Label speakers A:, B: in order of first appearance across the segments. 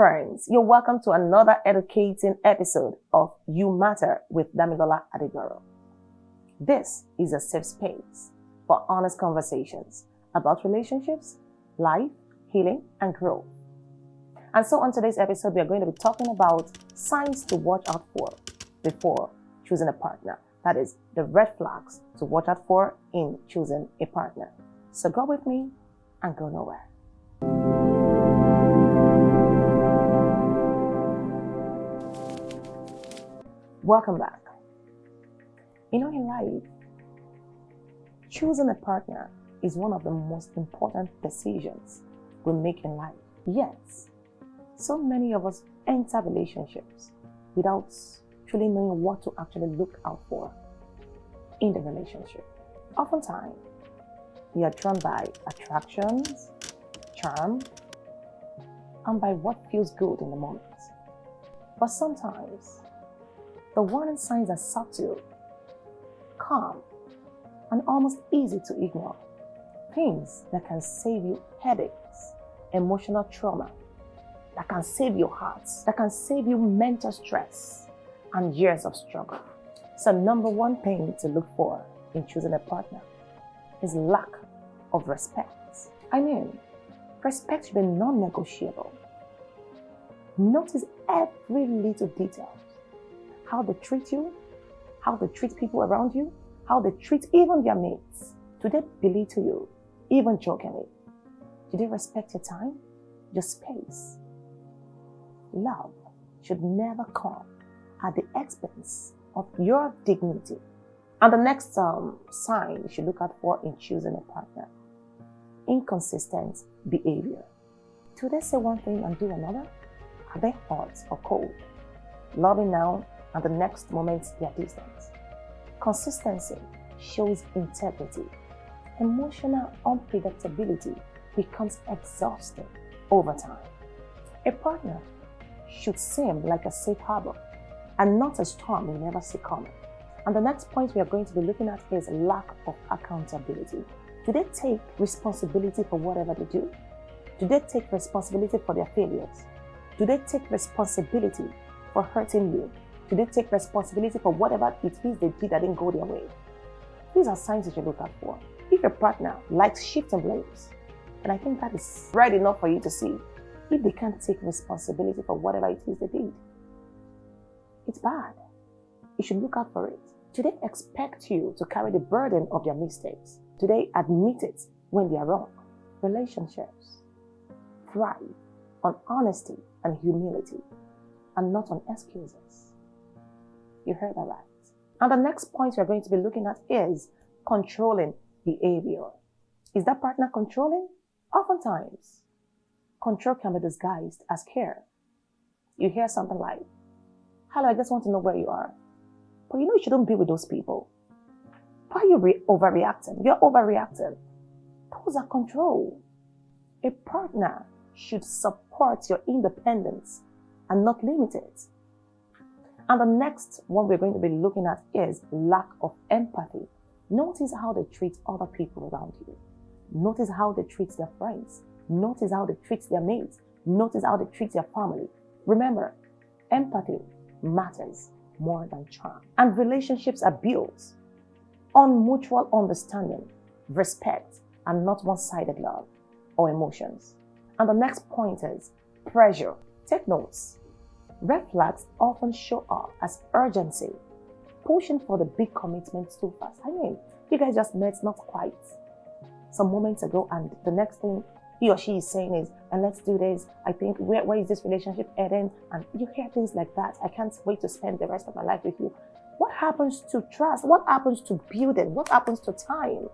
A: friends, you're welcome to another educating episode of You Matter with Damilola Adegboro. This is a safe space for honest conversations about relationships, life, healing, and growth. And so on today's episode, we are going to be talking about signs to watch out for before choosing a partner. That is, the red flags to watch out for in choosing a partner. So go with me and go nowhere. Welcome back. In life, choosing a partner is one of the most important decisions we make in life. Yet, so many of us enter relationships without truly knowing what to actually look out for in the relationship. Oftentimes, we are drawn by attractions, charm, and by what feels good in the moment. But sometimes, the warning signs are subtle, calm, and almost easy to ignore. Things that can save you headaches, emotional trauma, that can save your heart, that can save you mental stress and years of struggle. So number one thing to look for in choosing a partner is lack of respect. Respect should be non-negotiable. Notice every little detail. How they treat you, how they treat people around you, how they treat even their mates. Do they belittle you, even jokingly? Do they respect your time, your space? Love should never come at the expense of your dignity. And the next sign you should look out for in choosing a partner: inconsistent behavior. Do they say one thing and do another? Are they hot or cold? Loving now, and the next moment they are distant. Consistency shows integrity. Emotional unpredictability becomes exhausting over time. A partner should seem like a safe harbor and not a storm you never see coming. And the next point we are going to be looking at is lack of accountability. Do they take responsibility for whatever they do? Do they take responsibility for their failures? Do they take responsibility for hurting you? Do they take responsibility for whatever it is they did that didn't go their way? These are signs that you look out for. If your partner likes shifting blames, and I think that is right enough for you to see, if they can't take responsibility for whatever it is they did, it's bad. You should look out for it. Do they expect you to carry the burden of their mistakes? Do they admit it when they are wrong? Relationships thrive on honesty and humility, and not on excuses. You heard that right. And the next point we're going to be looking at is controlling behavior. Is that partner controlling? Oftentimes, control can be disguised as care. You hear something like, "Hello, I just want to know where you are." But you shouldn't be with those people. Why are you overreacting? You're overreacting. Those are control. A partner should support your independence and not limit it. And the next one we're going to be looking at is lack of empathy. Notice how they treat other people around you. Notice how they treat their friends. Notice how they treat their mates. Notice how they treat their family. Remember, empathy matters more than charm. And relationships are built on mutual understanding, respect, and not one-sided love or emotions. And the next point is pressure. Take notes. Red flags often show up as urgency, pushing for the big commitments too fast. You guys just met not quite some moments ago, and the next thing he or she is saying is, "And let's do this. I think, where is this relationship heading?" And you hear things like that. "I can't wait to spend the rest of my life with you." What happens to trust? What happens to building? What happens to time?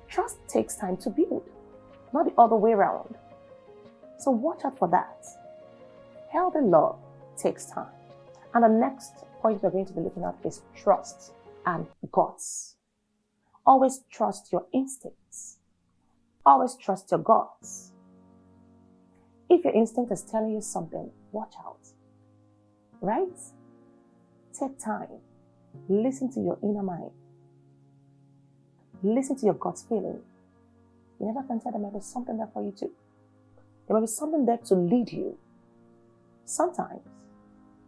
A: Trust takes time to build, not the other way around. So watch out for that. Healthy love takes time. And the next point we're going to be looking at is trust and guts. Always trust your instincts. Always trust your guts. If your instinct is telling you something, watch out. Right? Take time. Listen to your inner mind. Listen to your gut feeling. You never can tell them there's something there for you too. There might be something there to lead you. Sometimes,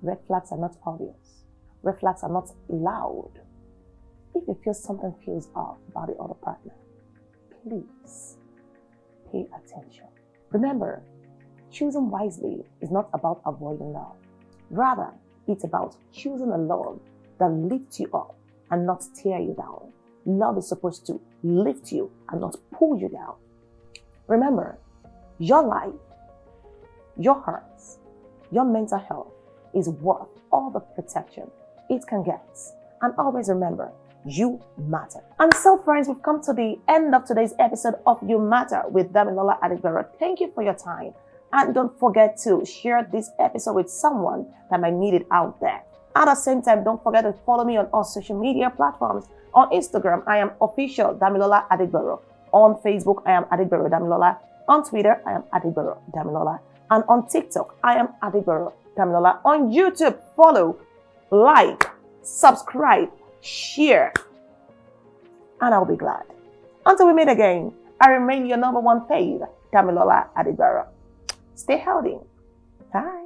A: red flags are not obvious. Red flags are not loud. If you feel something feels off about the other partner, please pay attention. Remember, choosing wisely is not about avoiding love. Rather, it's about choosing a love that lifts you up and not tear you down. Love is supposed to lift you and not pull you down. Remember, your life, your heart, your mental health is worth all the protection it can get. And always remember, you matter. And so, friends, we've come to the end of today's episode of You Matter with Damilola Adigbero. Thank you for your time. And don't forget to share this episode with someone that might need it out there. At the same time, don't forget to follow me on all social media platforms. On Instagram, I am official Damilola Adigbero. On Facebook, I am Adigbero Damilola. On Twitter, I am Adigbero Damilola. And on TikTok, I am Adigbero Damilola. On YouTube, follow, like, subscribe, share, and I'll be glad. Until we meet again, I remain your number one fave, Damilola Adigbero. Stay healthy. Bye.